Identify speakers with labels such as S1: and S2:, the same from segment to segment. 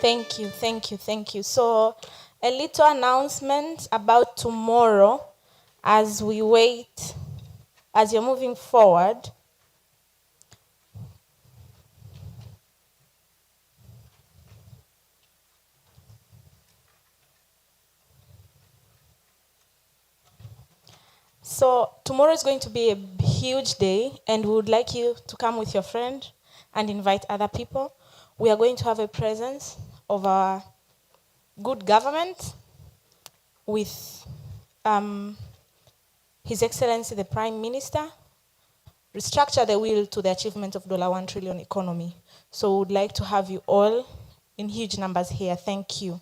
S1: Thank you, thank you, thank you. So, a little announcement about tomorrow as we wait, as you're moving forward. So, tomorrow is going to be a huge day, and we would like you to come with your friend and invite other people. We are going to have a presence of our good government with His Excellency the Prime Minister, restructure the wheel to the achievement of $1 trillion economy. So we would like to have you all in huge numbers here. Thank you.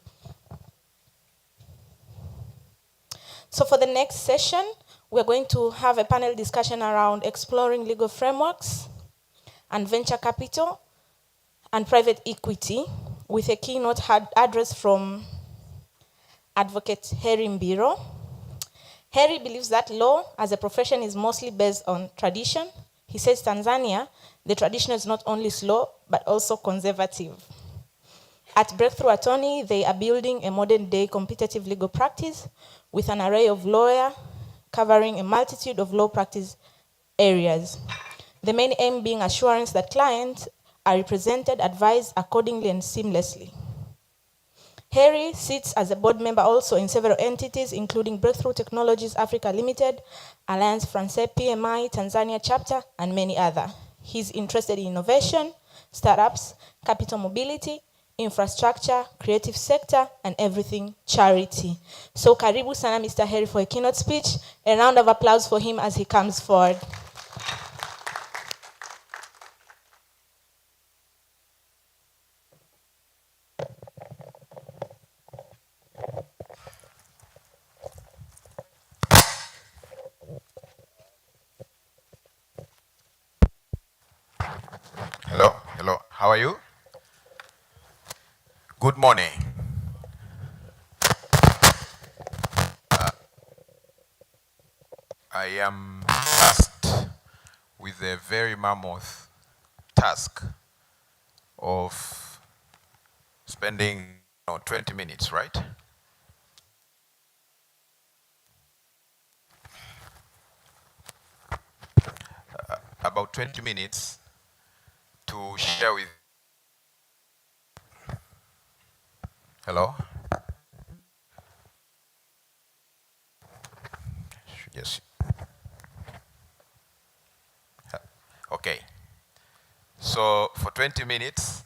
S1: So for the next session, we're going to have a panel discussion around exploring legal frameworks and venture capital and private equity with a keynote address from Advocate Harry Mbiro. Harry believes that law as a profession is mostly based on tradition. He says Tanzania, the tradition is not only slow, but also conservative. At Breakthrough Attorney, they are building a modern-day competitive legal practice with an array of lawyers covering a multitude of law practice areas. The main aim being assurance that clients are represented, advised accordingly and seamlessly. Harry sits as a board member also in several entities, including Breakthrough Technologies Africa Limited, Alliance Francaise PMI, Tanzania chapter, and many others. He's interested in innovation, startups, capital mobility, infrastructure, creative sector, and everything charity. So karibu sana Mr. Harry for a keynote speech. A round of applause for him as he comes forward.
S2: Hello, hello. How are you? Good morning. I am tasked with a very mammoth task of spending 20 minutes, right? About 20 minutes to share with. Hello? Yes. Okay. So for 20 minutes,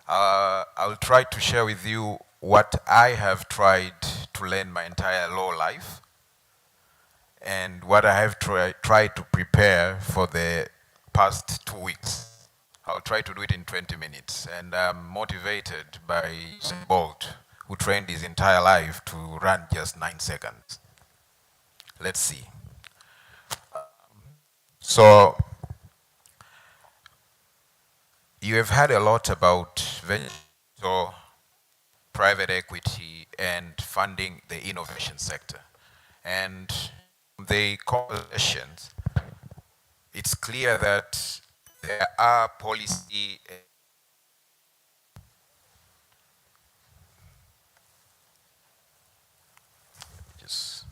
S2: I'll try to share with you what I have tried to learn my entire law life and what I have tried to prepare for the past 2 weeks. I'll try to do it in 20 minutes. And I'm motivated by Usain Bolt, who trained his entire life to run just 9 seconds. Let's see. So, you have heard a lot about venture, private equity, and funding the innovation sector. And the conversations, it's clear that there are policy. Just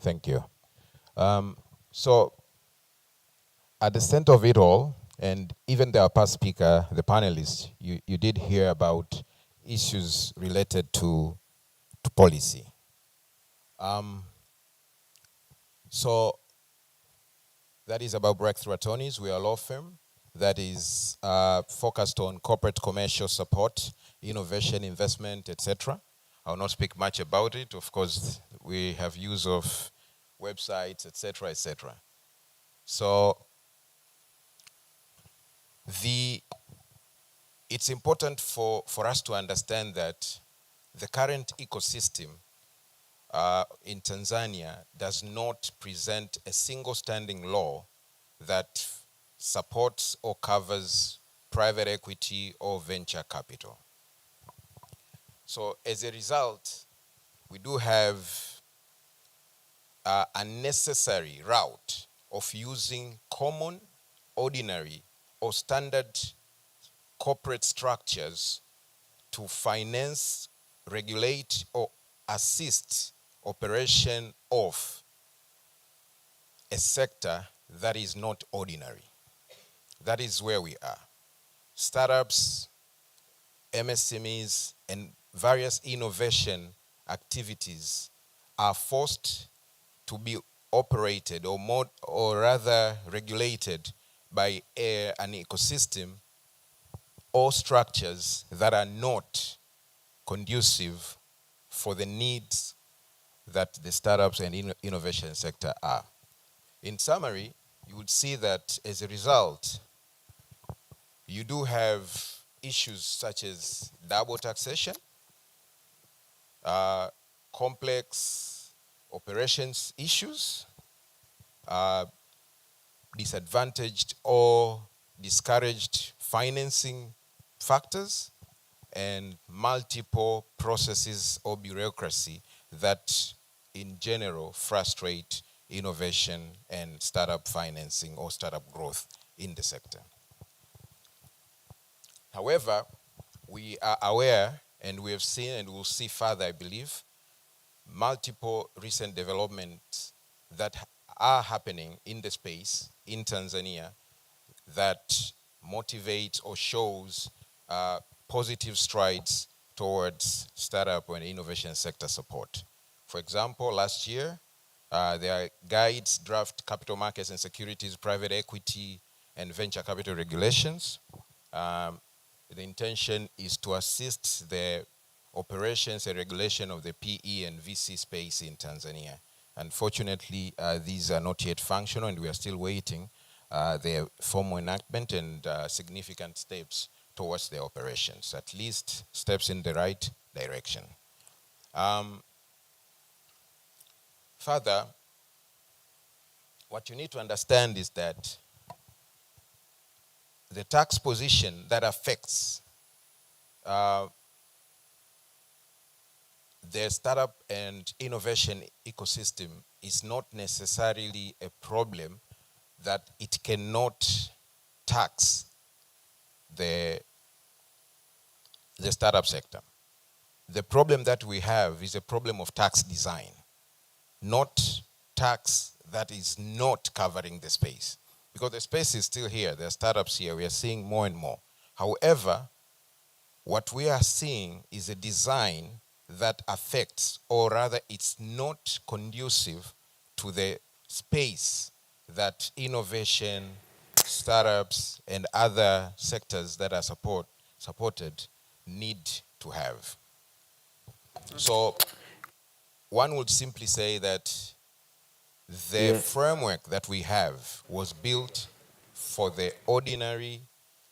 S2: Thank you. So, at the center of it all, and even the past speaker, the panelists, you did hear about issues related to policy. So that is about Breakthrough Attorneys. We are a law firm that is focused on corporate commercial support, innovation, investment, etc. I will not speak much about it. Of course, we have use of websites, etc., etc. So the it's important for us to understand that the current ecosystem in Tanzania does not present a single standing law that supports or covers private equity or venture capital. So as a result, we do have a necessary route of using common, ordinary, or standard corporate structures to finance, regulate, or assist operation of a sector that is not ordinary. That is where we are. Startups, MSMEs, and various innovation activities are forced to be operated or rather regulated by an ecosystem or structures that are not conducive for the needs that the startups and innovation sector are. In summary, you would see that as a result, you do have issues such as double taxation, complex operations issues, disadvantaged or discouraged financing factors, and multiple processes or bureaucracy that in general frustrate innovation and startup financing or startup growth in the sector. However, we are aware, and we have seen and will see further, I believe, multiple recent developments that are happening in the space in Tanzania that motivates or shows positive strides towards startup and innovation sector support. For example, last year, there are guides, draft capital markets and securities, private equity, and venture capital regulations. The intention is to assist the operations and regulation of the PE and VC space in Tanzania. Unfortunately, these are not yet functional, and we are still waiting their formal enactment and significant steps towards their operations, at least steps in the right direction. Further, what you need to understand is that the tax position that affects the startup and innovation ecosystem is not necessarily a problem that it cannot tax the startup sector. The problem that we have is a problem of tax design, not tax that is not covering the space. Because the space is still here, there are startups here, we are seeing more and more. However, what we are seeing is a design that affects, or rather it's not conducive to the space that innovation, startups, and other sectors that are supported need to have. So one would simply say that the framework that we have was built for the ordinary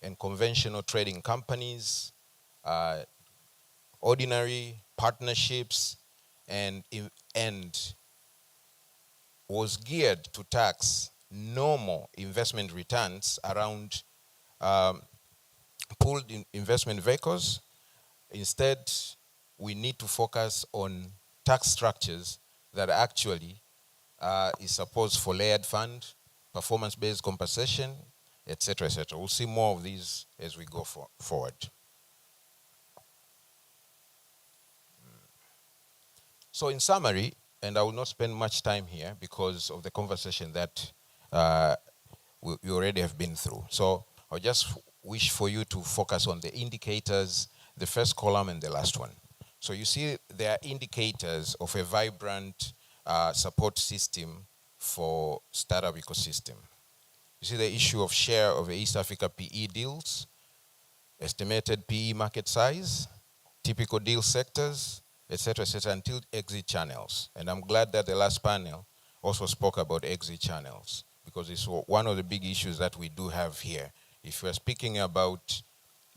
S2: and conventional trading companies, ordinary partnerships, and was geared to tax normal investment returns around pooled investment vehicles. Instead, we need to focus on tax structures that actually is supposed for layered fund, performance-based compensation, etc., etc. We'll see more of these as we go forward. So in summary, and I will not spend much time here because of the conversation that we already have been through. So I'll just wish for you to focus on the indicators, the first column and the last one. So you see there are indicators of a vibrant support system for startup ecosystem. You see the issue of share of the East Africa PE deals, estimated PE market size, typical deal sectors, etc., until exit channels. And I'm glad that the last panel also spoke about exit channels, because it's one of the big issues that we do have here. If we're speaking about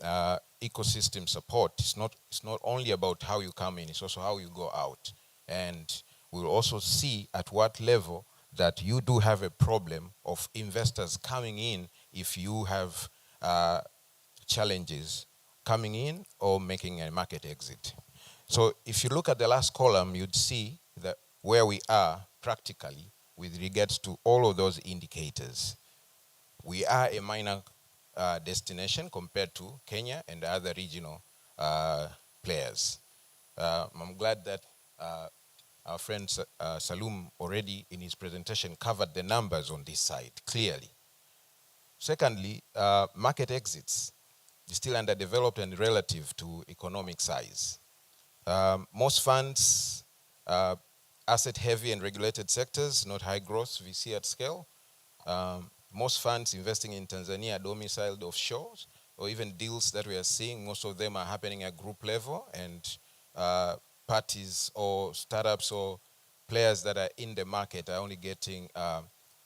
S2: ecosystem support. It's not only about how you come in, it's also how you go out. And we'll also see at what level that you do have a problem of investors coming in if you have challenges coming in or making a market exit. So if you look at the last column, you'd see that where we are practically with regards to all of those indicators. We are a minor destination compared to Kenya and other regional players. I'm glad that our friend Salum already in his presentation covered the numbers on this side clearly. Secondly, market exits is still underdeveloped and relative to economic size. Most funds, asset heavy and regulated sectors, not high growth VC at scale. Most funds investing in Tanzania are domiciled offshore, or even deals that we are seeing, most of them are happening at group level, and parties or startups or players that are in the market are only getting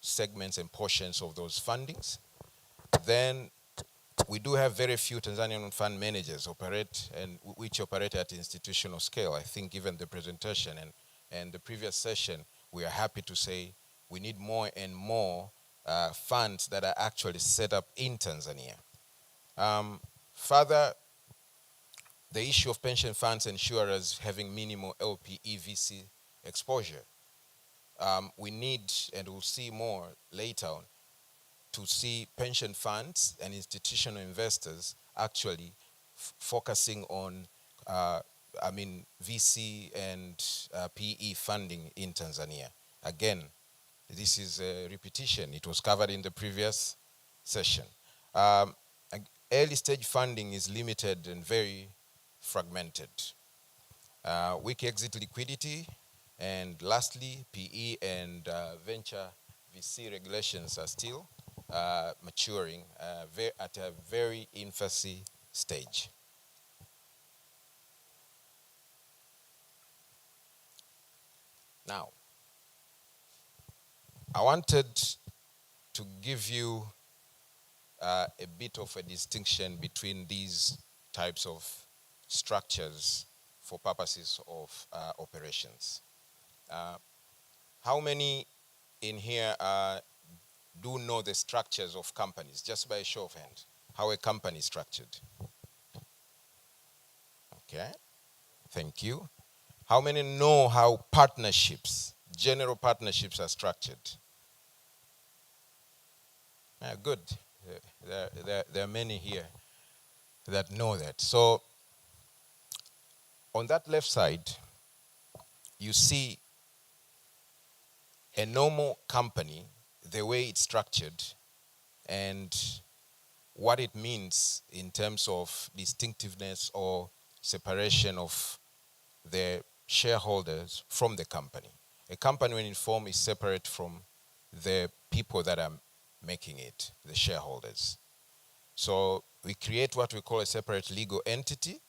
S2: segments and portions of those fundings. Then we do have very few Tanzanian fund managers which operate at institutional scale. I think given the presentation and the previous session, we are happy to say we need more and more funds that are actually set up in Tanzania. Further, the issue of pension funds insurers having minimal LPE VC exposure. We need, and we'll see more later on, to see pension funds and institutional investors actually focusing on, VC and PE funding in Tanzania. Again, this is a repetition. It was covered in the previous session. Early stage funding is limited and very fragmented. Weak exit liquidity, and lastly, PE and venture VC regulations are still maturing at a very infancy stage. Now, I wanted to give you a bit of a distinction between these types of structures for purposes of operations. How many in here do know the structures of companies, just by a show of hands, how a company is structured? Okay, thank you. How many know how partnerships, general partnerships are structured? Good. There are many here that know that. So on that left side, you see a normal company, the way it's structured, and what it means in terms of distinctiveness or separation of the shareholders from the company. A company, when it formed, is separate from the people that are making it, the shareholders. So we create what we call a separate legal entity,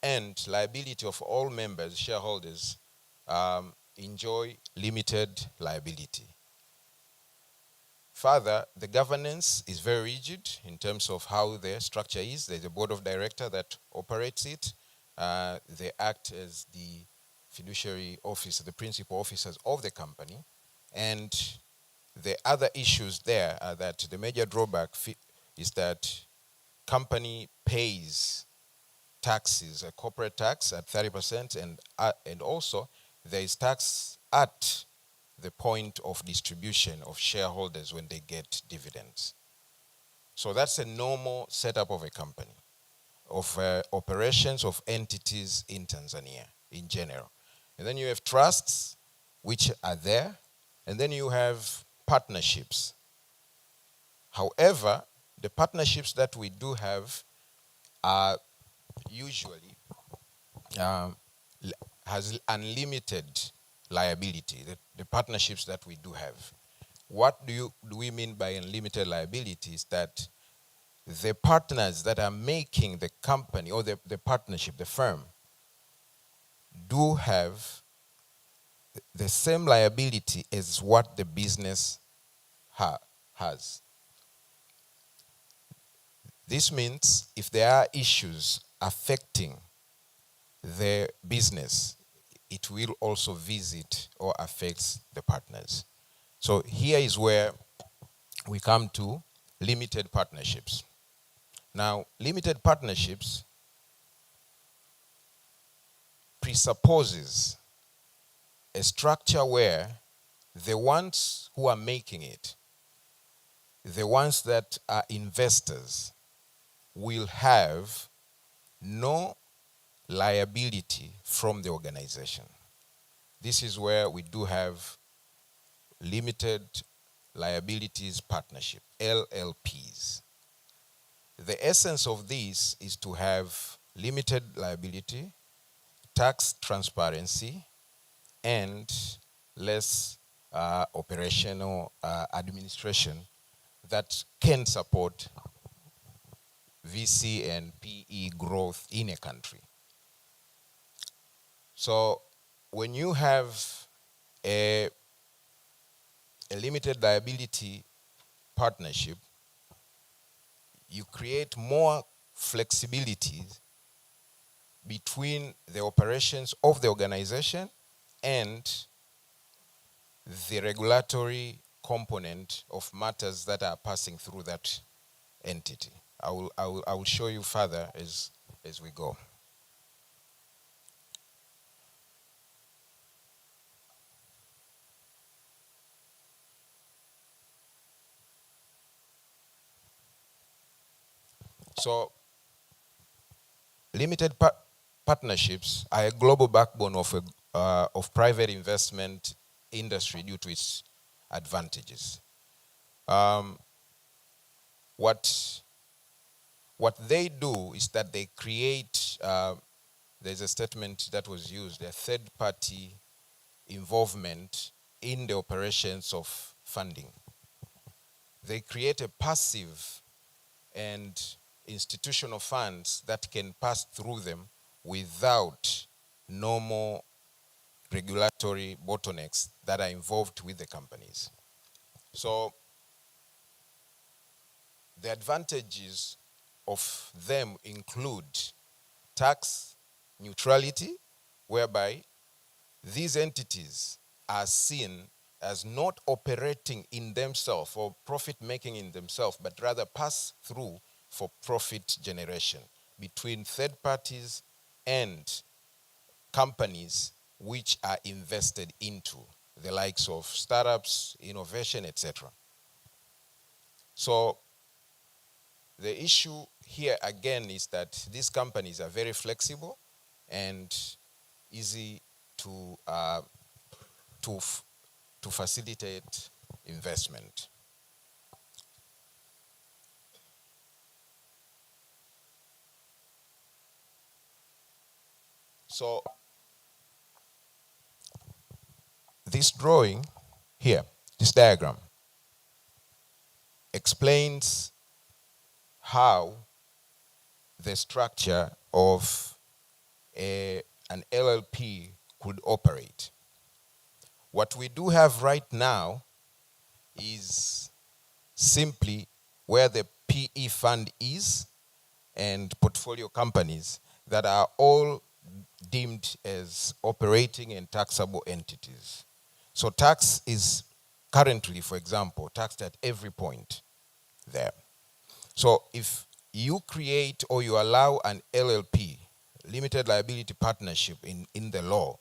S2: and liability of all members, shareholders, enjoy limited liability. Further, the governance is very rigid in terms of how the structure is. There's a board of directors that operates it. They act as the fiduciary officer, the principal officers of the company. And the other issues there are that the major drawback is that company pays taxes, a corporate tax at 30%, and also there is tax at the point of distribution of shareholders when they get dividends. So that's a normal setup of a company, of operations of entities in Tanzania in general. And then you have trusts, which are there, and then you have partnerships. However, the partnerships that we do have are usually has unlimited liability, the partnerships that we do have. What do we mean by unlimited liability is that the partners that are making the company or the partnership, the firm, do have the same liability as what the business has. This means if there are issues affecting the business, it will also visit or affects the partners. So here is where we come to limited partnerships. Now, limited partnerships presupposes a structure where the ones who are making it, the ones that are investors, will have no liability from the organization. This is where we do have limited liabilities partnership, LLPs. The essence of this is to have limited liability, tax transparency, and less operational administration that can support VC and PE growth in a country. So when you have a limited liability partnership, you create more flexibility between the operations of the organization and the regulatory component of matters that are passing through that entity. I will show you further as we go. So limited partnerships are a global backbone of private investment industry due to its advantages. What they do is that they create, there's a statement that was used, a third-party involvement in the operations of funding. They create a passive and institutional funds that can pass through them without normal regulatory bottlenecks that are involved with the companies. So the advantages of them include tax neutrality, whereby these entities are seen as not operating in themselves or profit making in themselves, but rather pass through for profit generation between third parties and companies which are invested into, the likes of startups, innovation, etc. So the issue here again is that these companies are very flexible and easy to facilitate investment. So this drawing here, this diagram, explains how the structure of an LLP could operate. What we do have right now is simply where the PE fund is and portfolio companies that are all deemed as operating and taxable entities. So tax is currently, for example, taxed at every point there. So if you create or you allow an LLP, limited liability partnership in the law,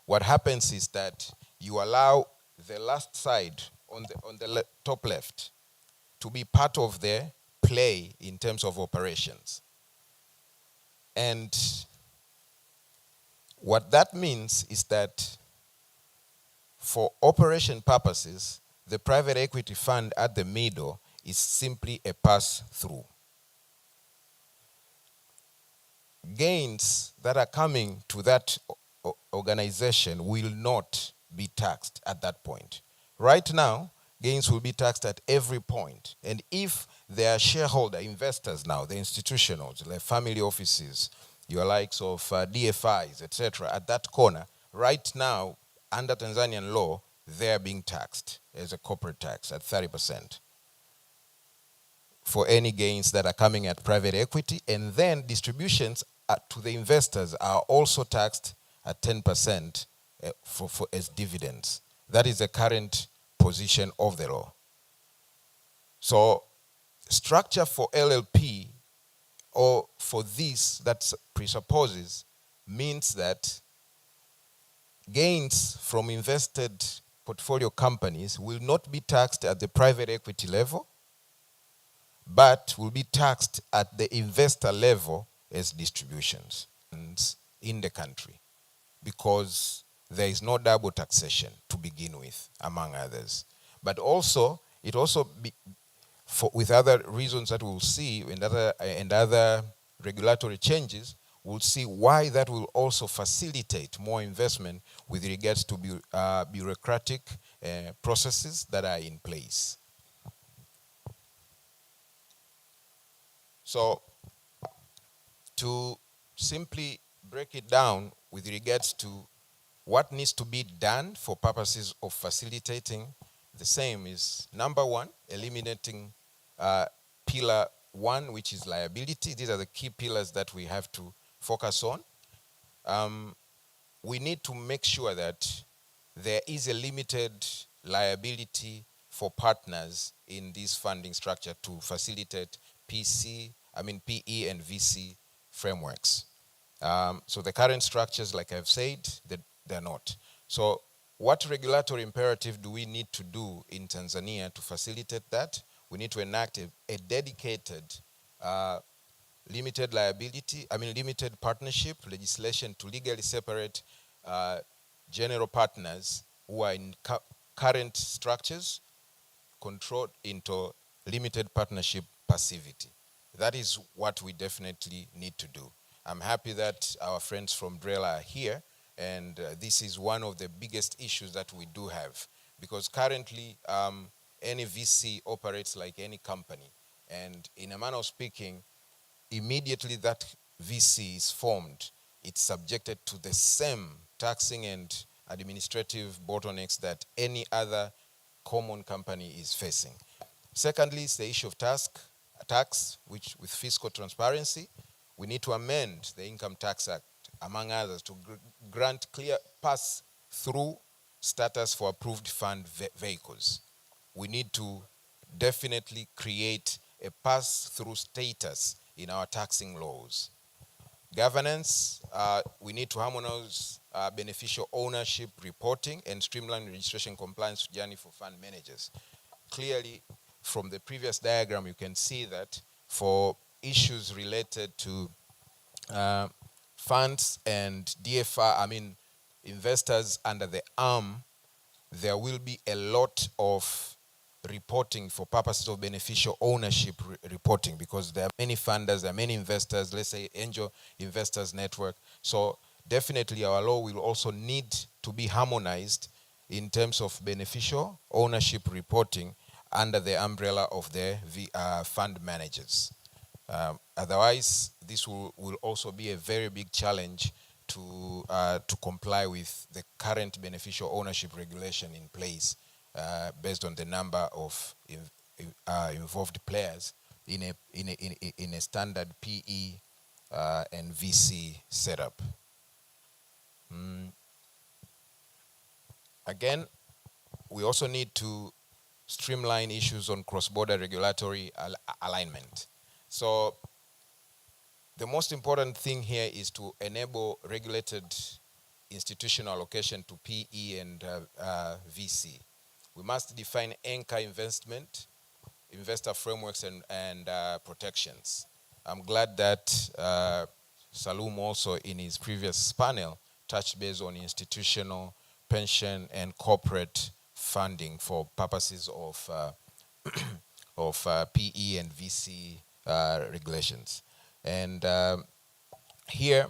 S2: what happens is that you allow the last side on the top left to be part of the play in terms of operations. And what that means is that for operation purposes, the private equity fund at the middle is simply a pass-through. Gains that are coming to that organization will not be taxed at that point. Right now, gains will be taxed at every point. And if there are shareholder investors now, the institutionals, the family offices, your likes of DFIs, etc., at that corner, right now, under Tanzanian law, they're being taxed as a corporate tax at 30%. for any gains that are coming at private equity, and then distributions to the investors are also taxed at 10% as dividends. That is the current position of the law. So structure for LLP or for this that presupposes means that gains from invested portfolio companies will not be taxed at the private equity level, but will be taxed at the investor level as distributions in the country, because there is no double taxation to begin with, among others. But also, it also with other reasons that we'll see and other regulatory changes, we'll see why that will also facilitate more investment with regards to bureaucratic processes that are in place. So to simply break it down with regards to what needs to be done for purposes of facilitating the same is, number one, eliminating pillar one, which is liability. These are the key pillars that we have to focus on. We need to make sure that there is a limited liability for partners in this funding structure to facilitate PE and VC frameworks. So the current structures, like I've said, they're not. So what regulatory imperative do we need to do in Tanzania to facilitate that? We need to enact a dedicated limited partnership legislation to legally separate general partners who are in current structures controlled into limited partnership passivity. That is what we definitely need to do. I'm happy that our friends from DRELA are here, and this is one of the biggest issues that we do have, because currently any VC operates like any company, and in a manner of speaking, immediately that VC is formed, it's subjected to the same taxing and administrative bottlenecks that any other common company is facing. Secondly, is the issue of tax, which with fiscal transparency, we need to amend the Income Tax Act, among others, to grant clear pass-through status for approved fund vehicles. We need to definitely create a pass-through status in our taxing laws. Governance, we need to harmonize beneficial ownership reporting and streamline registration compliance journey for fund managers. Clearly, from the previous diagram, you can see that for issues related to funds and DFR, investors under the arm, there will be a lot of reporting for purposes of beneficial ownership reporting, because there are many funders, there are many investors, let's say angel investors network. So definitely our law will also need to be harmonized in terms of beneficial ownership reporting under the umbrella of the fund managers. Otherwise, this will also be a very big challenge to comply with the current beneficial ownership regulation in place, based on the number of involved players in a standard PE and VC setup. Again, we also need to streamline issues on cross-border regulatory alignment. So the most important thing here is to enable regulated institutional allocation to PE and VC. We must define anchor investor frameworks and protections. I'm glad that Salum also in his previous panel touched base on institutional, pension, and corporate funding for purposes of PE and VC regulations. And here,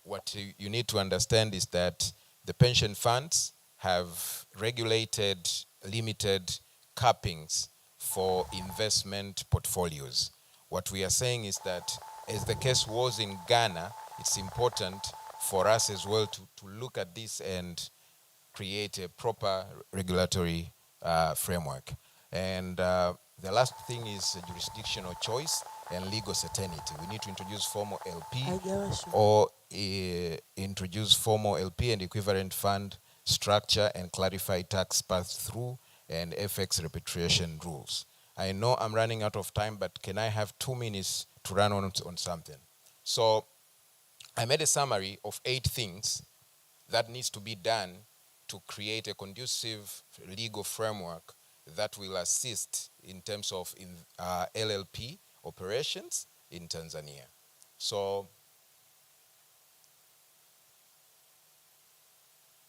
S2: what you need to understand is that the pension funds have regulated limited cappings for investment portfolios. What we are saying is that, as the case was in Ghana, it's important for us as well to look at this and create a proper regulatory framework. And The last thing is jurisdictional choice and legal certainty. We need to introduce formal LP or introduce formal LP and equivalent fund structure and clarify tax pass-through and FX repatriation rules. I know I'm running out of time, but can I have 2 minutes to run on something? So I made a summary of 8 things that needs to be done to create a conducive legal framework that will assist in terms of LLP operations in Tanzania. So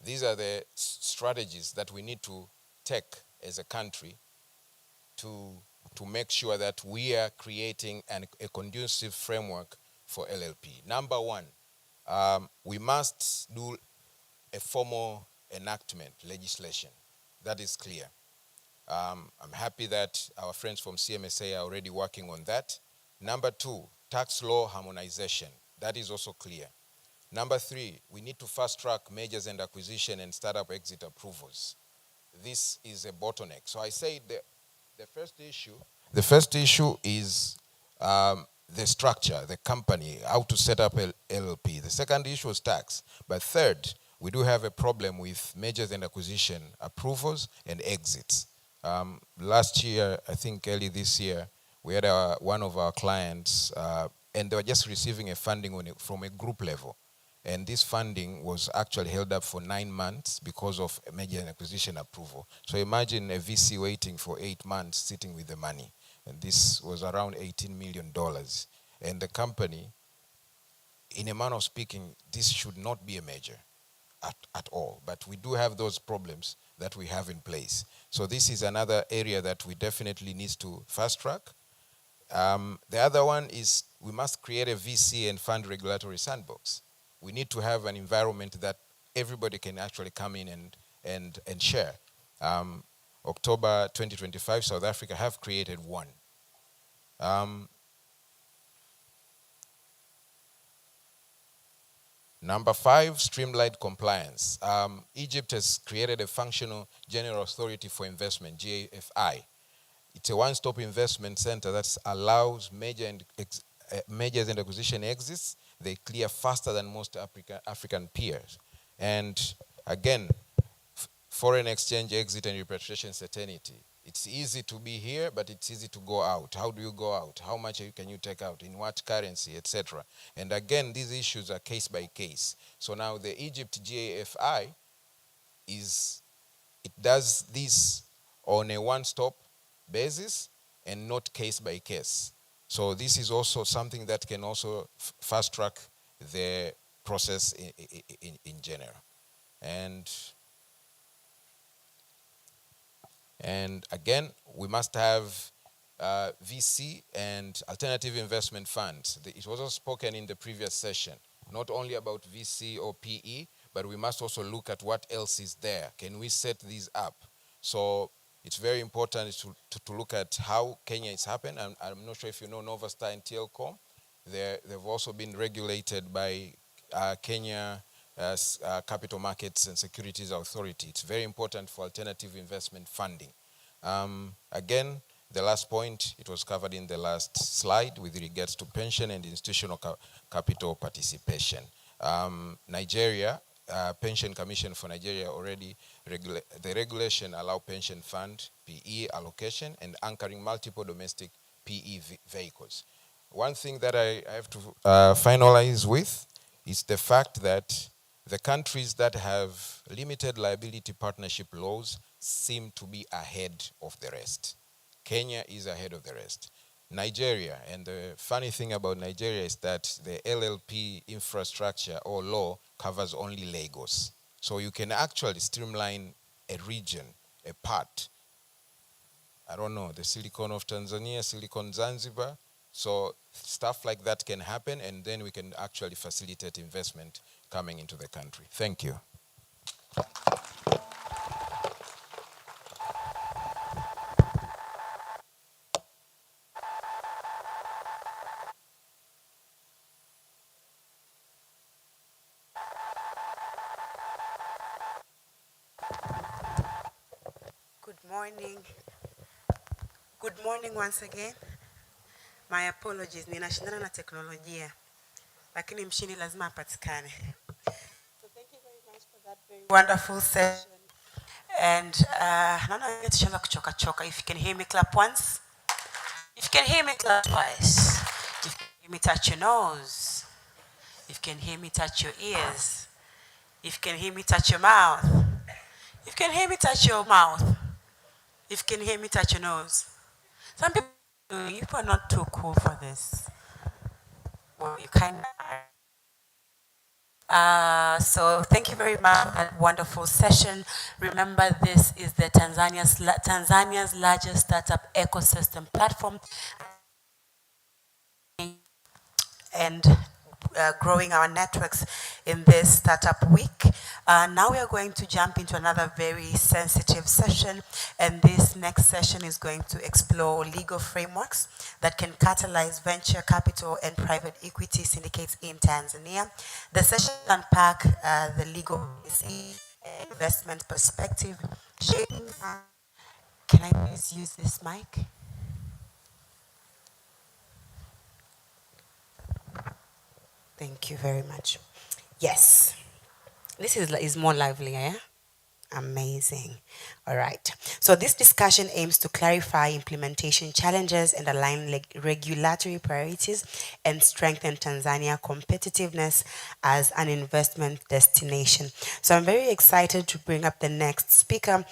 S2: these are the strategies that we need to take as a country to make sure that we are creating a conducive framework for LLP. Number one, we must do a formal enactment legislation. That is clear. I'm happy that our friends from CMSA are already working on that. Number two, tax law harmonization. That is also clear. Number three, we need to fast track mergers and acquisition and startup exit approvals. This is a bottleneck. So I say the first issue is the structure, the company, how to set up LLP. The second issue is tax. But third, we do have a problem with mergers and acquisition approvals and exits. Last year, I think early this year, we had one of our clients, and they were just receiving a funding from a group level. And this funding was actually held up for 9 months because of a merger and acquisition approval. So imagine a VC waiting for 8 months sitting with the money. And this was around $18 million. And the company, in a manner of speaking, this should not be a merger at all. But we do have those problems that we have in place. So this is another area that we definitely need to fast track. The other one is we must create a VC and fund regulatory sandbox. We need to have an environment that everybody can actually come in and share. October 2025, South Africa have created one. Number 5, streamlined compliance. Egypt has created a functional general authority for investment, GAFI. It's a one-stop investment center that allows mergers and acquisition exits. They clear faster than most African peers. And again, foreign exchange exit and repatriation certainty. It's easy to be here, but it's easy to go out. How do you go out? How much can you take out? In what currency, etc. And again, these issues are case by case. So now the Egypt GAFI it does this on a one-stop basis and not case by case. So this is also something that can also fast track the process in general. And again, we must have VC and alternative investment funds. It was also spoken in the previous session, not only about VC or PE, but we must also look at what else is there. Can we set these up? So it's very important to look at how Kenya is happening. I'm not sure if you know Novastar and Telcom. They've also been regulated by Kenya Capital Markets and Securities Authority. It's very important for alternative investment funding. Again, the last point, it was covered in the last slide with regards to pension and institutional capital participation. Nigeria, Pension Commission for Nigeria already, the regulation allow pension fund, PE allocation, and anchoring multiple domestic PE vehicles. One thing that I have to finalize with is the fact that the countries that have limited liability partnership laws seem to be ahead of the rest. Kenya is ahead of the rest. Nigeria, and the funny thing about Nigeria is that the LLP infrastructure or law covers only Lagos. So you can actually streamline a region, a part. I don't know, the Silicon of Tanzania, Silicon Zanzibar. So stuff like that can happen, and then we can actually facilitate investment coming into the country. Thank you.
S3: Good morning. Good morning once again. My apologies, ninashindana na teknolojia, lakini mshindi lazima apatikane. So thank you very much for that very wonderful session. And naona tushaanza kuchoka choka. If you can hear me, clap once. If you can hear me, clap twice. If you can hear me, touch your nose. If you can hear me, touch your ears. If you can hear me, touch your mouth. If you can hear me, touch your mouth. If you can hear me, touch your nose. Some people, you are not too cool for this. Well, you kind of are. So thank you very much for that wonderful session. Remember, this is the Tanzania's largest startup ecosystem platform, and growing our networks in this startup week. Now we are going to jump into another very sensitive session, and this next session is going to explore legal frameworks that can catalyze venture capital and private equity syndicates in Tanzania. The session unpack the legal investment perspective. Can I please use this mic? Thank you very much. Yes, this is more lively, yeah? Amazing. All right. So this discussion aims to clarify implementation challenges and align regulatory priorities and strengthen Tanzania competitiveness as an investment destination. So I'm very excited to bring up the next speaker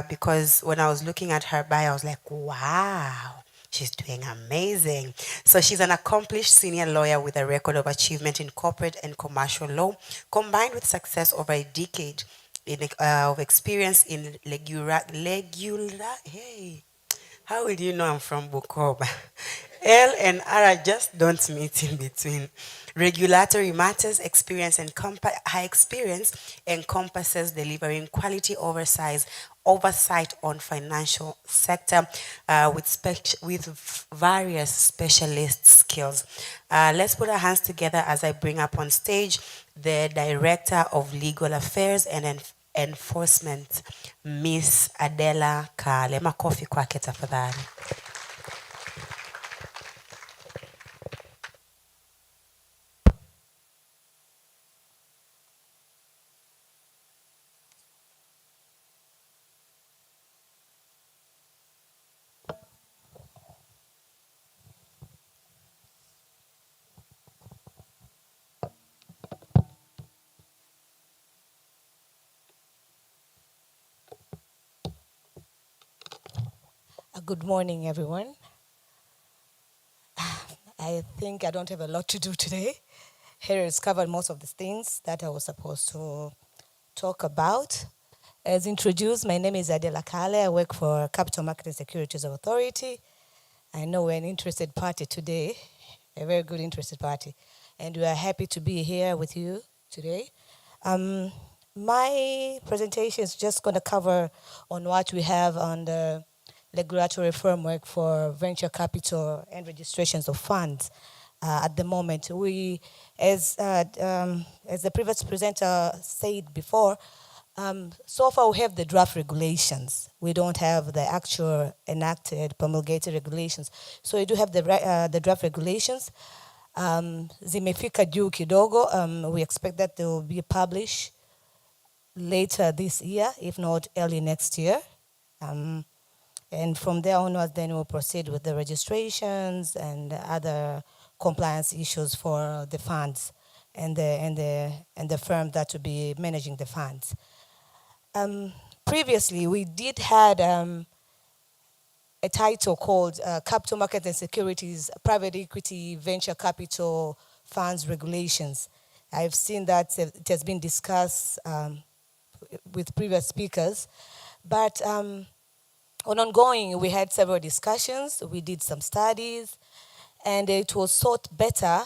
S3: because when I was looking at her bio, I was like, wow. She's doing amazing. So she's an accomplished senior lawyer with a record of achievement in corporate and commercial law, combined with success over a decade of experience in hey, how will you know I'm from Bukoba? L and R just don't meet in between. Regulatory matters experience and high experience encompasses delivering quality oversight on financial sector with various specialist skills. Let's put our hands together as I bring up on stage the Director of Legal Affairs and Enforcement, Miss Adela Kale. Makofi kwake tafadhali.
S4: Good morning, everyone. I think I don't have a lot to do today. Harry has covered most of the things that I was supposed to talk about. As introduced, my name is Adela Kale. I work for Capital Market and Securities Authority. I know we're an interested party today, a very good interested party, and we are happy to be here with you today. My presentation is just going to cover on what we have on the regulatory framework for venture capital and registrations of funds. At the moment, we, as the previous presenter said before, so far we have the draft regulations. We don't have the actual enacted promulgated regulations. So we do have the draft regulations. Zimefika juu kidogo. We expect that they will be published later this year, if not early next year. And from there onwards, then we'll proceed with the registrations and other compliance issues for the funds and the firm that will be managing the funds. Previously, we did had a title called Capital Market and Securities Private Equity Venture Capital Funds Regulations. I've seen that it has been discussed with previous speakers, but on ongoing, we had several discussions, we did some studies, and it was thought better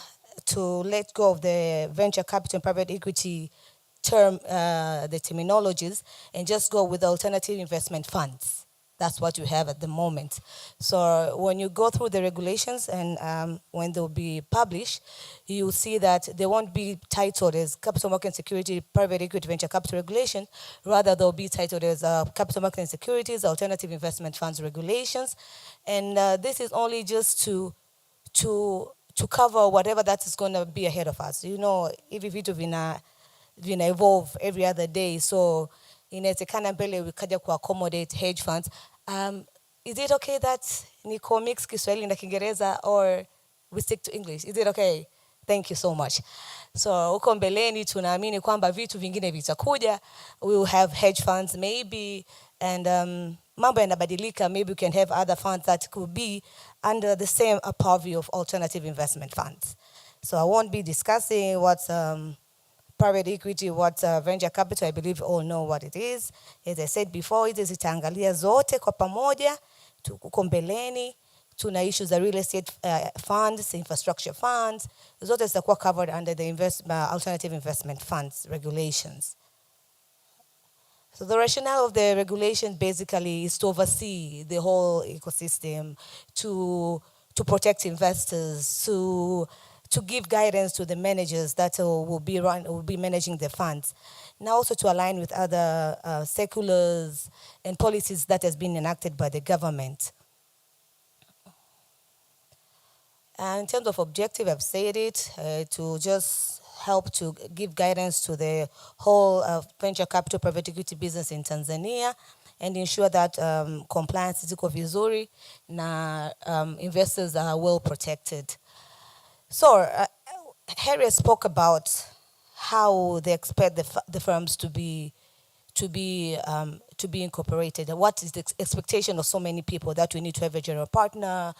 S4: to let go of the venture capital and private equity term, the terminologies, and just go with alternative investment funds. That's what you have at the moment. So when you go through the regulations and when they'll be published, you'll see that they won't be titled as capital market and security, private equity, venture capital regulation. Rather, they'll be titled as capital market and securities, alternative investment funds regulations. And this is only just to cover whatever that is going to be ahead of us. You know, hivi vitu vina evolve every other day, so inawezekana mbele wikaja ku accommodate hedge funds. Is it okay that niko mix Kiswahili na Kiingereza, or we stick to English? Is it okay? Thank you so much. So huko mbeleni tunaamini kwamba vitu vingine vitakuja. We will have hedge funds maybe, and mambo yanabadilika. Maybe we can have other funds that could be under the same purview of alternative investment funds. So I won't be discussing what's private equity, what's venture capital. I believe you all know what it is. As I said before, hizi zitaangalia zote kwa pamoja. Tuko mbeleni tuna issues za real estate funds, infrastructure funds, zote zitakuwa covered under the alternative investment funds regulations. So the rationale of the regulation basically is to oversee the whole ecosystem, to protect investors, to give guidance to the managers that will be managing the funds. Now also to align with other circulars and policies that has been enacted by the government. And in terms of objective, I've said it, to just help to give guidance to the whole venture capital private equity business in Tanzania and ensure that compliance is iko vizuri na investors are well protected. So Harriet spoke about how they expect the firms to be incorporated. What is the expectation of so many people that we need to have a general partner,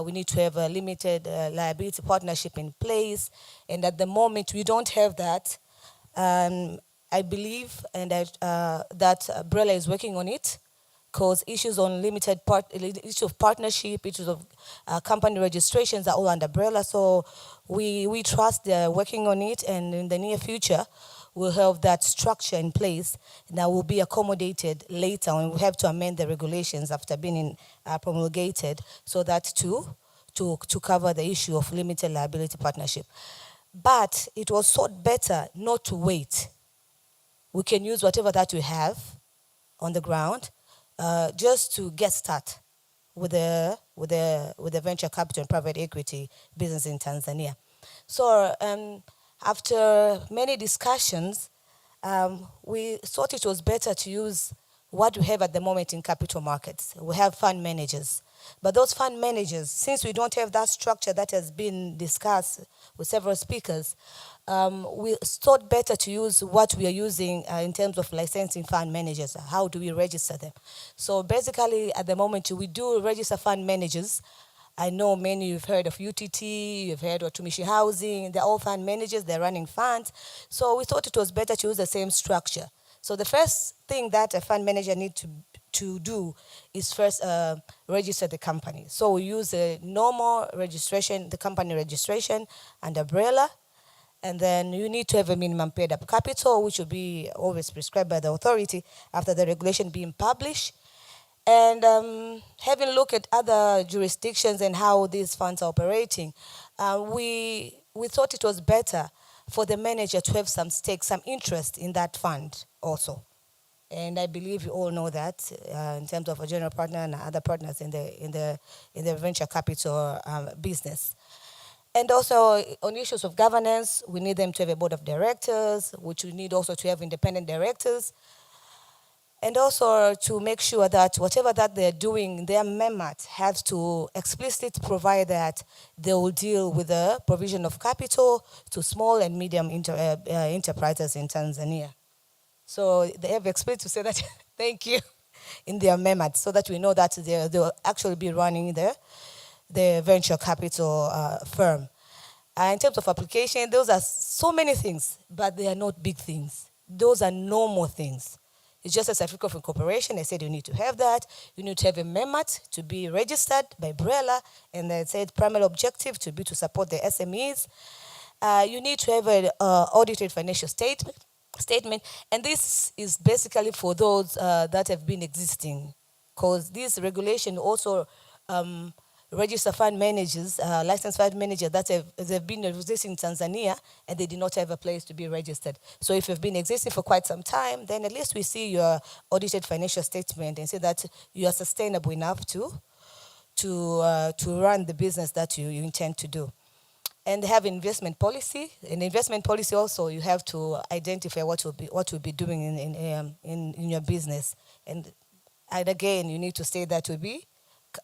S4: we need to have a limited liability partnership in place, and at the moment we don't have that. I believe and that Brella is working on it, because issues on issue of partnership, issues of company registrations are all under Brella. So we trust they're working on it, and in the near future we'll have that structure in place that will be accommodated later when we have to amend the regulations after being promulgated, so that to cover the issue of limited liability partnership. But it was thought better not to wait. We can use whatever that we have on the ground just to get started with the venture capital and private equity business in Tanzania. So after many discussions, we thought it was better to use what we have at the moment in capital markets. We have fund managers. But those fund managers, since we don't have that structure that has been discussed with several speakers, we thought better to use what we are using in terms of licensing fund managers. How do we register them? So basically, at the moment, we do register fund managers. I know many you've heard of UTT, you've heard of Tumishi Housing, they're all fund managers, they're running funds. So we thought it was better to use the same structure. So the first thing that a fund manager needs to do is first register the company. So we use a normal registration, the company registration and umbrella, and then you need to have a minimum paid up capital, which will be always prescribed by the authority after the regulation being published. And having looked at other jurisdictions and how these funds are operating, we thought it was better for the manager to have some stake, some interest in that fund also. And I believe you all know that in terms of a general partner and other partners in the venture capital business. And also on issues of governance, we need them to have a board of directors, which we need also to have independent directors. And also to make sure that whatever that they're doing, their MEMAT has to explicitly provide that they will deal with the provision of capital to small and medium enterprises in Tanzania. So they have explicitly to say that, thank you, in their MEMAT, so that we know that they'll actually be running the venture capital firm. In terms of application, those are so many things, but they are not big things. Those are normal things. It's just a certificate of incorporation. I said you need to have that. You need to have a MEMAT to be registered by BRELA, and I said primary objective to be to support the SMEs. You need to have an audited financial statement, and this is basically for those that have been existing. because this regulation also register fund managers, licensed fund managers that they've been existing in Tanzania and they did not have a place to be registered. So if you've been existing for quite some time, then at least we see your audited financial statement and see that you are sustainable enough to run the business that you intend to do. And they have investment policy. In investment policy also, you have to identify what you'll be doing in your business. And again, you need to say that will be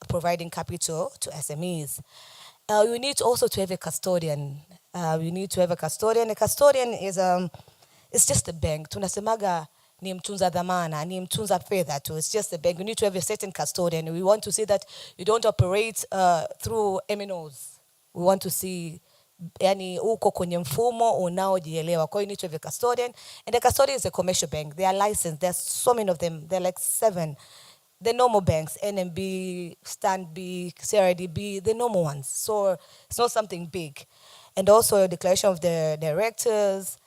S4: providing capital to SMEs. You need also to have a custodian. You need to have a custodian. A custodian is it's just a bank. Tunasemaga ni mtunza dhamana, ni mtunza fedha tu. It's just a bank. You need to have a certain custodian. We want to see that you don't operate through MNOs. We want to see yani uko kwenye mfumo unaojielewa. Kwa hiyo you need to have a custodian. And the custodian is a commercial bank. They are licensed. There's so many of them. There are like 7. The normal banks, NMB, Stanbic, CRDB, the normal ones. So it's not something big. And also a declaration of the directors.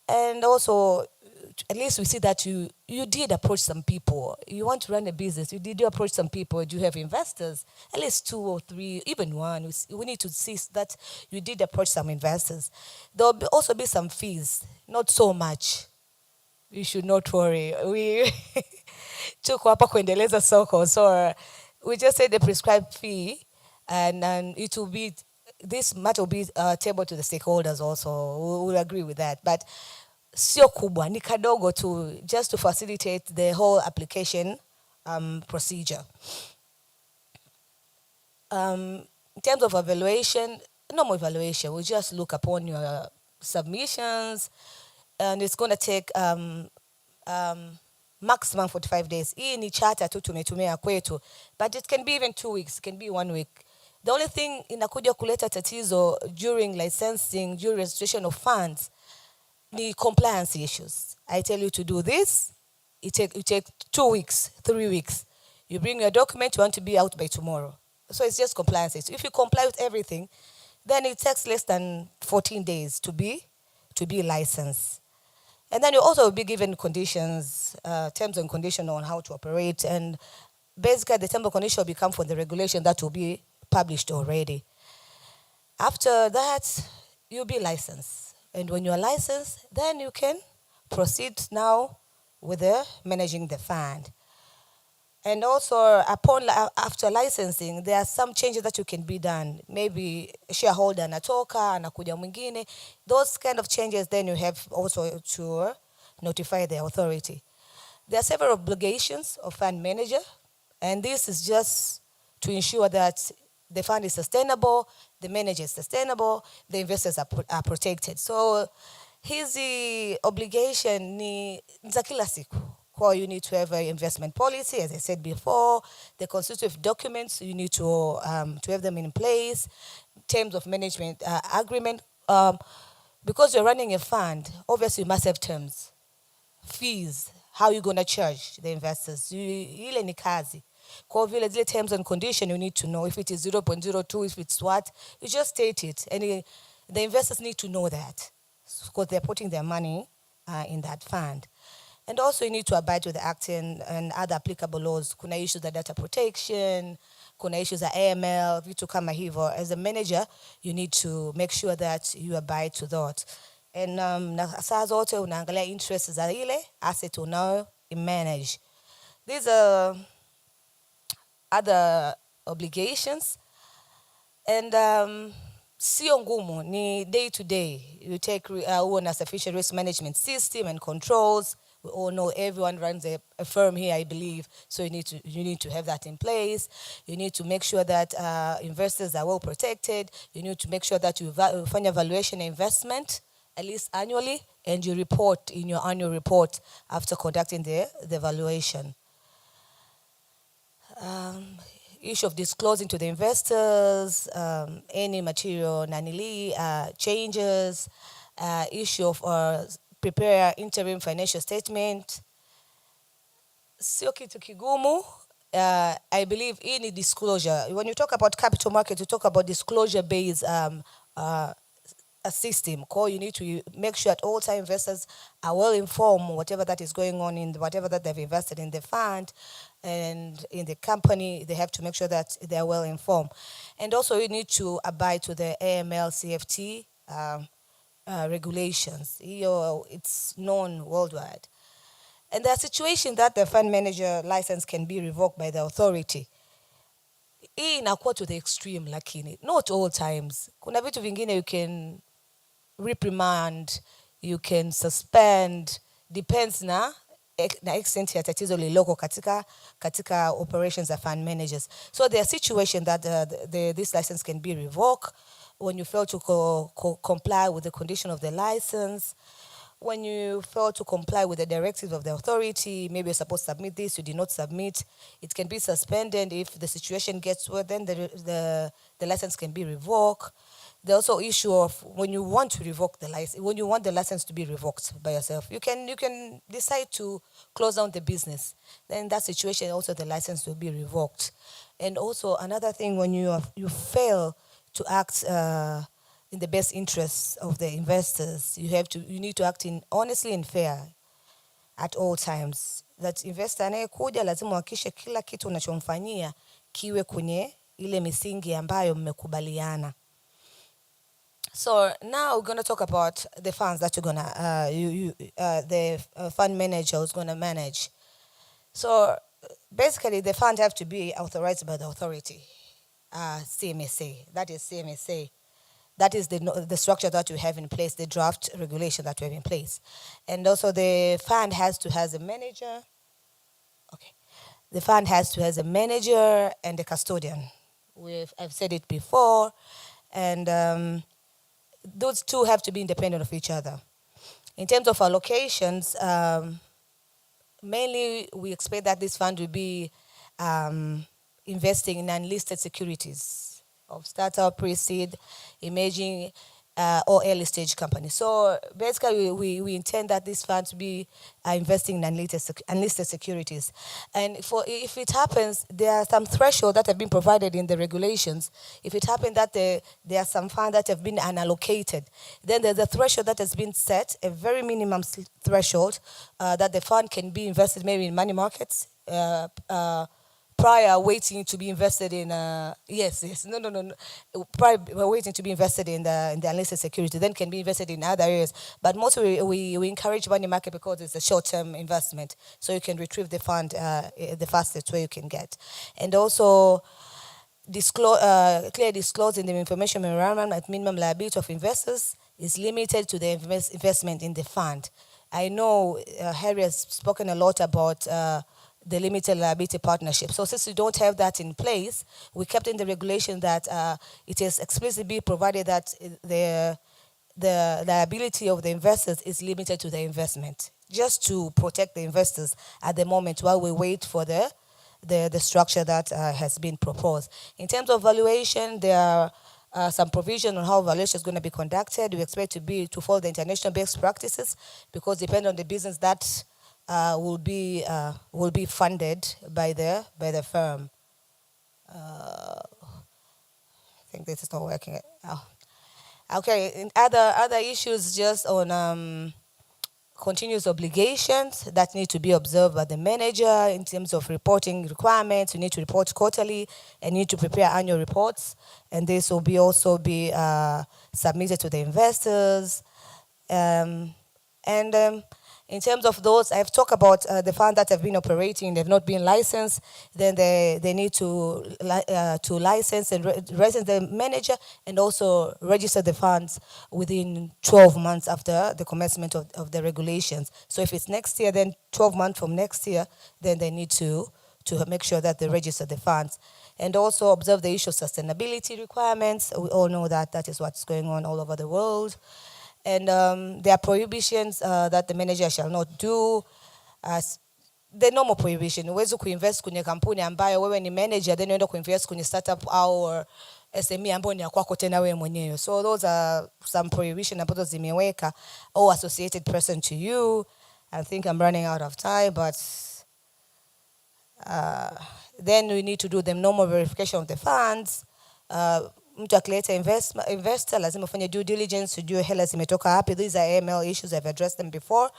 S4: And also, at least we see that you did approach some people. You want to run a business. You did approach some people. Do you have investors? At least 2 or 3, even 1. We need to see that you did approach some investors. There will also be some fees. Not so much. You should not worry. We tuko hapa kuendeleza soko. So we just said the prescribed fee, and it will be, this matter will be tabled to the stakeholders also. We'll agree with that. But sio kubwa, ni kadogo to just to facilitate the whole application procedure. In terms of evaluation, normal evaluation, we just look upon your submissions, and it's going to take maximum 45 days. Hii ni charter tu tumetumia kwetu, but it can be even 2 weeks, it can be 1 week. The only thing inakuja kuleta tatizo during licensing, during registration of funds, the compliance issues. I tell you to do this, you take 2 weeks, 3 weeks. You bring your document, you want to be out by tomorrow. So it's just compliance issues. If you comply with everything, then it takes less than 14 days to be licensed. And then you also will be given conditions, terms and conditions on how to operate. And basically, the terms and conditions will become from the regulation that will be published already. After that, you'll be licensed. And when you're licensed, then you can proceed now with managing the fund. And also, after licensing, there are some changes that you can be done. Maybe shareholder anatoka, anakuja mwingine. Those kind of changes, then you have also to notify the authority. There are several obligations of fund manager, and this is just to ensure that the fund is sustainable, the manager is sustainable, the investors are protected. So hizi obligation ni za kila siku. You need to have an investment policy, as I said before. The constitutive documents, you need to have them in place. Terms of management agreement. Because you're running a fund, obviously you must have terms. Fees, how you're going to charge the investors. Ile ni kazi. Kwa vile zile terms and conditions, you need to know if it is 0.02, if it's what. You just state it. And the investors need to know that because they're putting their money in that fund. And also you need to abide with the Act and other applicable laws. Kuna issues of data protection, kuna issues of AML, vitu kama hivyo. As a manager, you need to make sure that you abide to that. And saa zote unaangalia interests za ile asset unao manage. These are other obligations. And sio ngumu, ni day to day. You take a sufficient risk management system and controls. We all know everyone runs a firm here, I believe. So you need to have that in place. You need to make sure that investors are well protected. You need to make sure that you find evaluation investment at least annually, and you report in your annual report after conducting the evaluation. Issue of disclosing to the investors any material nanili changes. Issue of prepare interim financial statement. Sio kitu kigumu. I believe any disclosure. When you talk about capital market, you talk about disclosure-based a system. You need to make sure that all time investors are well informed whatever that is going on in whatever that they've invested in the fund. and in the company, they have to make sure that they are well informed. And also you need to abide to the AML CFT regulations. It's known worldwide. And there are situations that the fund manager license can be revoked by the authority. Hii inakuwa to the extreme, lakini not all times. Kuna vitu vingine you can reprimand, you can suspend, depends na extent ya tatizo liloko katika operations of fund managers. So there are situations that this license can be revoked when you fail to comply with the condition of the license, when you fail to comply with the directives of the authority. Maybe you're supposed to submit this, you did not submit. It can be suspended. If the situation gets worse, then the license can be revoked. There's also issue of when you want to revoke the license, when you want the license to be revoked by yourself, you can decide to close down the business. Then in that situation, also the license will be revoked. And also another thing, when you fail to act in the best interests of the investors, you need to act in honestly and fair at all times. That investor anayekuja lazima uhakikishe kila kitu unachomfanyia kiwe kwenye ile misingi ambayo mmekubaliana. So now we're going to talk about the funds that you're going to, the fund manager is going to manage. So basically the fund have to be authorized by the authority, CMSA. That is CMSA. That is the structure that we have in place, the draft regulation that we have in place. And also the fund has to have a manager. Okay. The fund has to have a manager and a custodian. I've said it before. And those two have to be independent of each other. In terms of allocations, mainly we expect that this fund will be investing in unlisted securities of startup, pre-seed, emerging, or early stage companies. So basically, we intend that this fund to be investing in unlisted securities. And if it happens, there are some thresholds that have been provided in the regulations. If it happens that there are some funds that have been unallocated, then there's a threshold that has been set, a very minimum threshold that the fund can be invested maybe in money markets, prior waiting to be invested in prior waiting to be invested in the unlisted security, then can be invested in other areas. But mostly we encourage money market because it's a short-term investment, so you can retrieve the fund the fastest way you can get. And also clear disclose in the information memorandum that minimum liability of investors is limited to the investment in the fund. I know Harry has spoken a lot about the limited liability partnership. So since we don't have that in place, we kept in the regulation that it is explicitly provided that the liability of the investors is limited to the investment, just to protect the investors at the moment while we wait for the structure that has been proposed. In terms of valuation, there are some provision on how valuation is going to be conducted. We expect to follow the international best practices, because depending on the business that will be funded by the firm. I think this is not working. Oh. Okay, and other issues just on continuous obligations that need to be observed by the manager in terms of reporting requirements. You need to report quarterly and need to prepare annual reports, and this will also be submitted to the investors. In terms of those, I've talked about the funds that have been operating, they've not been licensed, then they need to license and license the manager and also register the funds within 12 months after the commencement of the regulations. So if it's next year, then 12 months from next year, then they need to make sure that they register the funds. And also observe the issue of sustainability requirements. We all know that is what's going on all over the world. And there are prohibitions that the manager shall not do. The normal prohibition. Huwezi kuinvest kwenye kampuni ambayo wewe ni manager, then uenda kuinvest kwenye startup au SME ambayo ni ya kwako tena wewe mwenyewe. So those are some prohibition ambazo zimeweka, or associated person to you. I think I'm running out of time, but then we need to do the normal verification of the funds. Mtu akileta investor lazima ufanye due diligence, ujue hela zimetoka wapi. These are AML issues, I've addressed them before,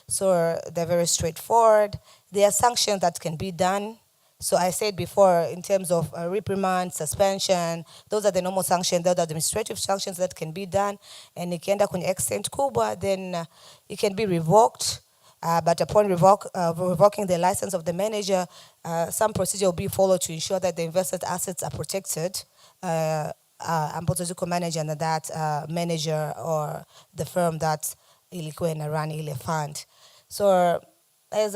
S4: so they're very straightforward. There are sanctions that can be done So I said before, in terms of reprimand, suspension, those are the normal sanctions, those are administrative sanctions that can be done. And ikienda kwenye extent kubwa, then it can be revoked. But upon revoking the license of the manager, some procedure will be followed to ensure that the invested assets are protected. Ambazo ziko managed under that manager or the firm that ilikuwa run ile fund. So as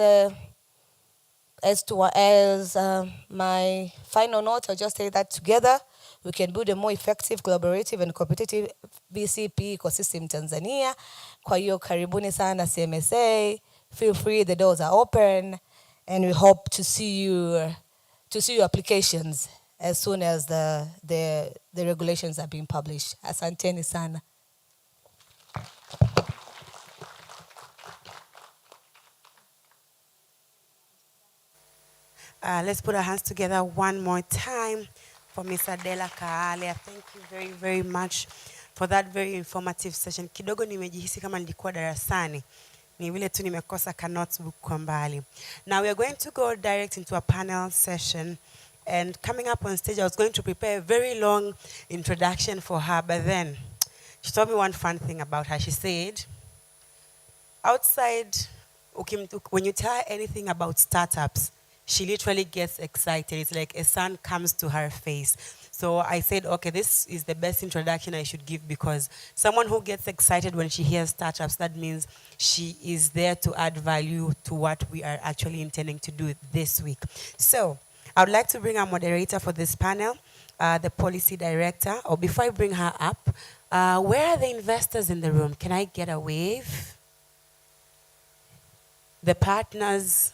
S4: my final note, I'll just say that together we can build a more effective, collaborative and competitive VCP ecosystem Tanzania. Kwa hiyo karibuni sana CMSA. Feel free, the doors are open, and we hope to see your applications as soon as the regulations are being published. Asanteni sana.
S3: Let's put our hands together one more time for Ms. Adela Kaale. Thank you very, very much for that very informative session. Kidogo nimejihisi kama nilikuwa darasani. Ni vile tu nimekosa ka notebook kwa mbali. Now we are going to go direct into a panel session. And coming up on stage, I was going to prepare a very long introduction for her, but then she told me one fun thing about her. She said, outside, when you tell her anything about startups, she literally gets excited. It's like a sun comes to her face. So I said, okay, this is the best introduction I should give, because someone who gets excited when she hears startups, that means she is there to add value to what we are actually intending to do this week. So I would like to bring our moderator for this panel, the policy director. Or before I bring her up, where are the investors in the room? Can I get a wave? The partners?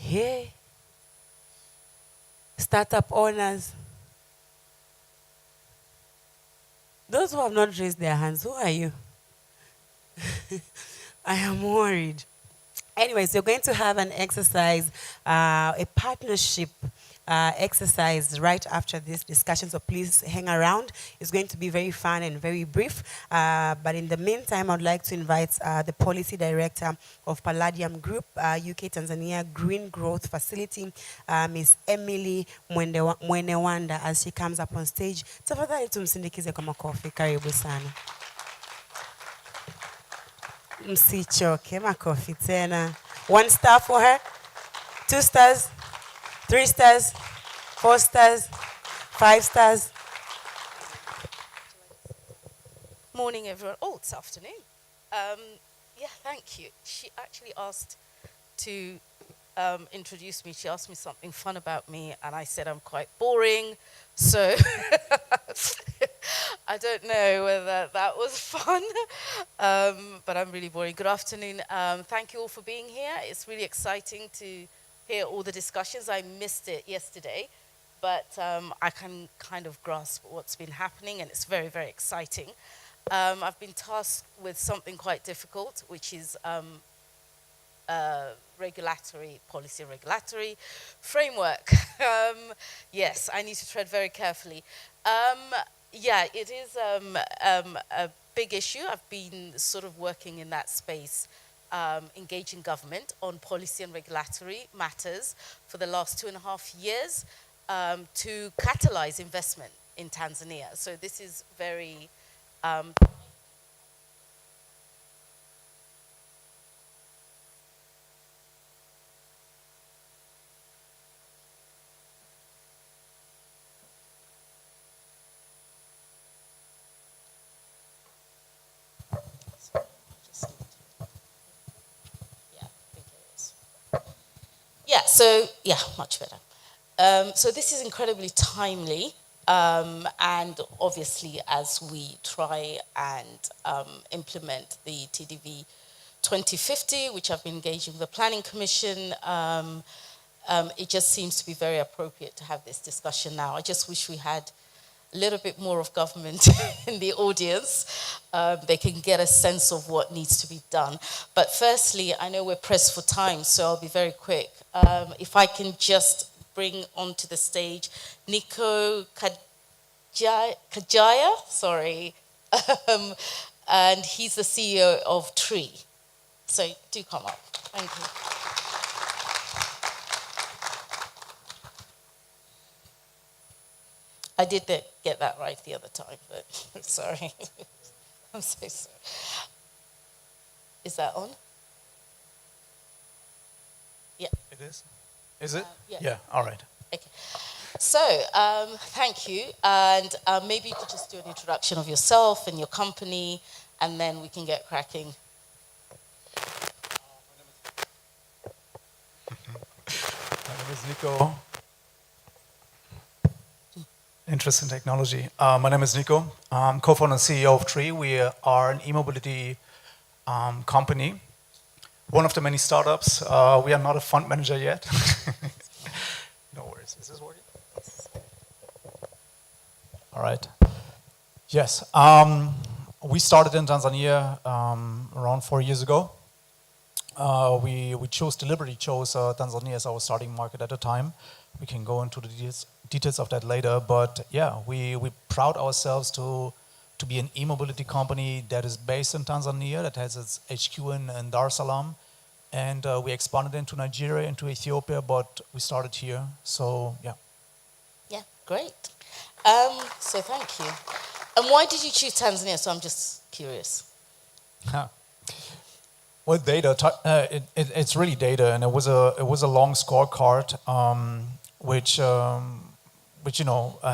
S3: Hey, startup owners, those who have not raised their hands, who are you? I am worried. Anyways, we're going to have an exercise, a partnership exercise right after this discussion, so please hang around. It's going to be very fun and very brief. But in the meantime, I'd like to invite the Policy Director of Palladium Group, UK Tanzania Green Growth Facility, Ms. Emily Mwenewanda, as she comes up on stage. Tafadhali tumsindikize kwa makofi. Karibu sana. Msichoke, makofi tena. 1 star for her, 2 stars, 3 stars, 4 stars, 5 stars.
S5: Morning, everyone. Oh, it's afternoon. Yeah, thank you. She actually asked to introduce me. She asked me something fun about me, and I said I'm quite boring. So I don't know whether that was fun, but I'm really boring. Good afternoon. Thank you all for being here. It's really exciting to hear all the discussions. I missed it yesterday, but I can kind of grasp what's been happening, and it's very, very exciting. I've been tasked with something quite difficult, which is policy regulatory framework. Yes, I need to tread very carefully. Yeah, it is a big issue. I've been sort of working in that space, engaging government on policy and regulatory matters for the last 2.5 years to catalyze investment in Tanzania. So this is very yeah, much better. So this is incredibly timely, and obviously as we try and implement the TDV 2050, which I've been engaging with the Planning Commission, it just seems to be very appropriate to have this discussion now. I just wish we had a little bit more of government in the audience. They can get a sense of what needs to be done. But firstly, I know we're pressed for time, so I'll be very quick. If I can just bring onto the stage Nico Kajaya, sorry, and he's the CEO of Tree. So do come up. Thank you. I did get that right the other time, but sorry. I'm so sorry. Is that on? Yeah.
S6: It is? Is it?
S5: Yeah.
S6: Yeah, all right.
S5: Okay. So, thank you. And maybe you could just do an introduction of yourself and your company, and then we can get cracking.
S6: My name is Nico. Interest in technology. My name is Nico. I'm co-founder and CEO of Tree. We are an e-mobility company. One of the many startups. We are not a fund manager yet. No worries. Is this working? All right. Yes. We started in Tanzania around 4 years ago. We deliberately chose Tanzania as our starting market at the time. We can go into the details of that later, but yeah, we proud ourselves to be an e-mobility company that is based in Tanzania, that has its HQ in Dar es Salaam, and we expanded into Nigeria, into Ethiopia, but we started here. So yeah.
S5: Yeah, great. So thank you. And why did you choose Tanzania? So I'm just curious.
S6: Well, data. It's really data, and it was a long scorecard, which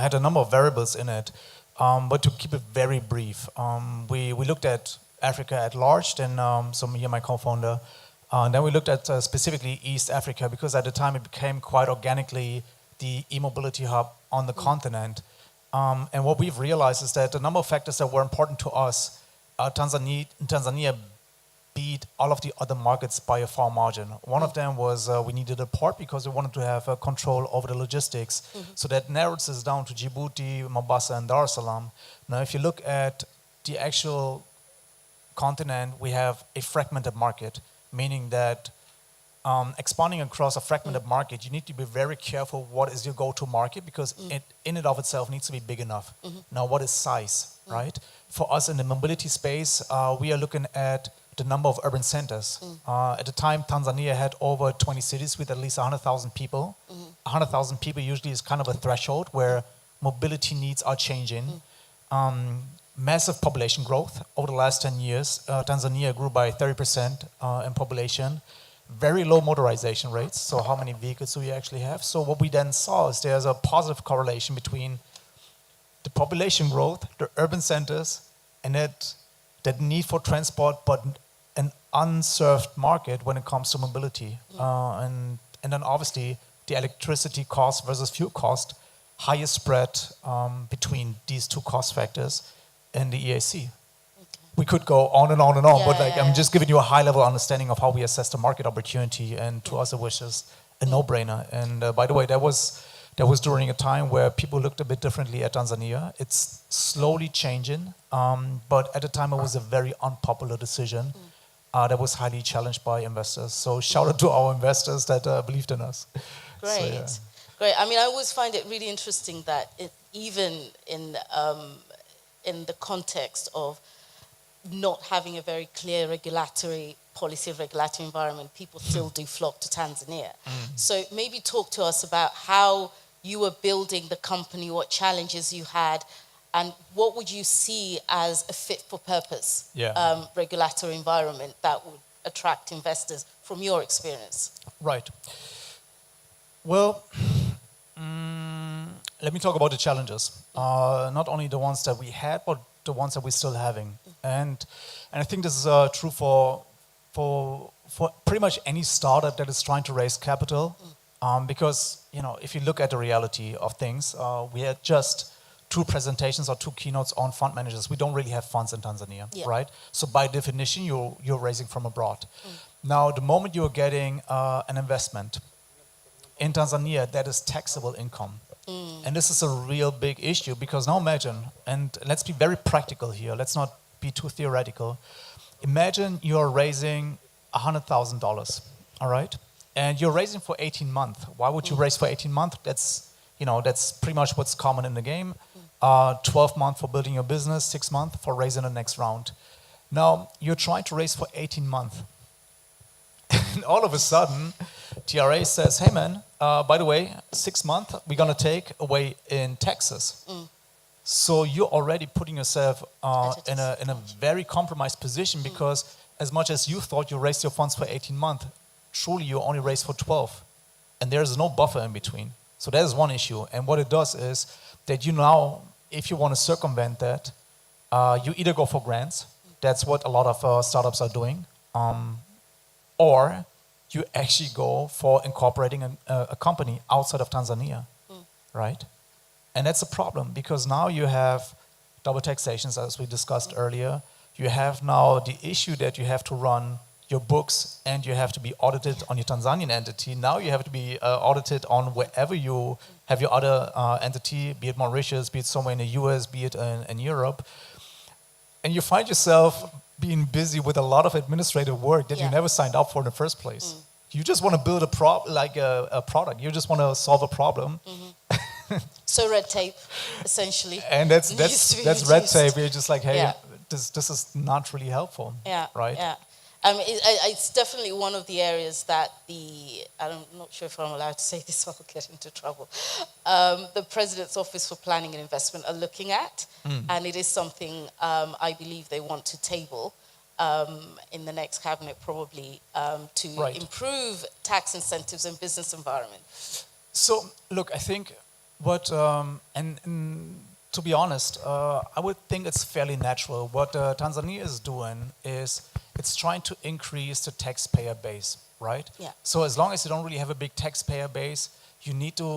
S6: had a number of variables in it. But to keep it very brief, we looked at Africa at large. Then me and my co-founder, and then we looked at specifically East Africa, because at the time it became quite organically the e-mobility hub on the continent. And what we've realized is that a number of factors that were important to us, Tanzania beat all of the other markets by a far margin. One of them was we needed a port because we wanted to have control over the logistics. So that narrows us down to Djibouti, Mombasa, and Dar es Salaam. Now, if you look at the actual continent, we have a fragmented market, meaning that expanding across a fragmented market, you need to be very careful what is your go-to market, because it in and of itself needs to be big enough. Now, what is size, right? For us in the mobility space, we are looking at the number of urban centers. At the time, Tanzania had over 20 cities with at least 100,000 people. 100,000 people usually is kind of a threshold where mobility needs are changing. Massive population growth over the last 10 years. Tanzania grew by 30% in population. Very low motorization rates, so how many vehicles do we actually have? So what we then saw is there's a positive correlation between the population growth, the urban centers, and that need for transport, but an unserved market when it comes to mobility. And then obviously the electricity cost versus fuel cost, highest spread between these two cost factors and the EAC. We could go on and on and on, but I'm just giving you a high-level understanding of how we assess the market opportunity, and to us it was just a no-brainer. And by the way, that was during a time where people looked a bit differently at Tanzania. It's slowly changing, but at the time it was a very unpopular decision that was highly challenged by investors. So shout out to our investors that believed in us.
S5: Great.
S6: So, yeah.
S5: Great. I mean, I always find it really interesting that even in the context of not having a very clear regulatory environment, people still do flock to Tanzania. So maybe talk to us about how you were building the company, what challenges you had, and what would you see as a fit for purpose regulatory environment that would attract investors from your experience? Right.
S6: Well, let me talk about the challenges. Not only the ones that we had, but the ones that we're still having. And I think this is true for pretty much any startup that is trying to raise capital. Because, if you look at the reality of things, we had just 2 presentations or 2 keynotes on fund managers. We don't really have funds in Tanzania, right? So by definition, you're raising from abroad. Now, the moment you're getting an investment in Tanzania, that is taxable income. And this is a real big issue, because now imagine, and let's be very practical here, let's not be too theoretical. Imagine you're raising $100,000, all right? And you're raising for 18 months. Why would you raise for 18 months? That's pretty much what's common in the game. 12 months for building your business, 6 months for raising the next round. Now, you're trying to raise for 18 months. And all of a sudden, TRA says, hey man, by the way, 6 months we're gonna take away in taxes. So you're already putting yourself
S5: At a
S6: in a very compromised position, because as much as you thought you raised your funds for 18 months, truly you only raised for 12. And there's no buffer in between. So that is one issue. And what it does is that you now, if you want to circumvent that, you either go for grants. That's what a lot of startups are doing. Or you actually go for incorporating a company outside of Tanzania, right? And that's a problem, because now you have double taxations, as we discussed earlier. You have now the issue that you have to run your books and you have to be audited on your Tanzanian entity. Now you have to be audited on wherever you have your other entity, be it Mauritius, be it somewhere in the US, be it in Europe. And you find yourself being busy with a lot of administrative work that you never signed up for in the first place. You just want to build a product. You just want to solve a problem.
S5: So red tape, essentially.
S6: And
S5: needs to be
S6: that's red
S5: reduced.
S6: tape. You're just like, hey,
S5: Yeah.
S6: this is not really helpful.
S5: Yeah,
S6: Right?
S5: Yeah, it's definitely one of the areas that I'm not sure if I'm allowed to say this, I'll get into trouble. The President's Office for Planning and Investment are looking at, and it is something I believe they want to table in the next cabinet, probably, to
S6: Right.
S5: improve tax incentives and business environment.
S6: So, look, I think what, and to be honest, I would think it's fairly natural. What Tanzania is doing is it's trying to increase the taxpayer base, right?
S5: Yeah.
S6: So as long as you don't really have a big taxpayer base, you need to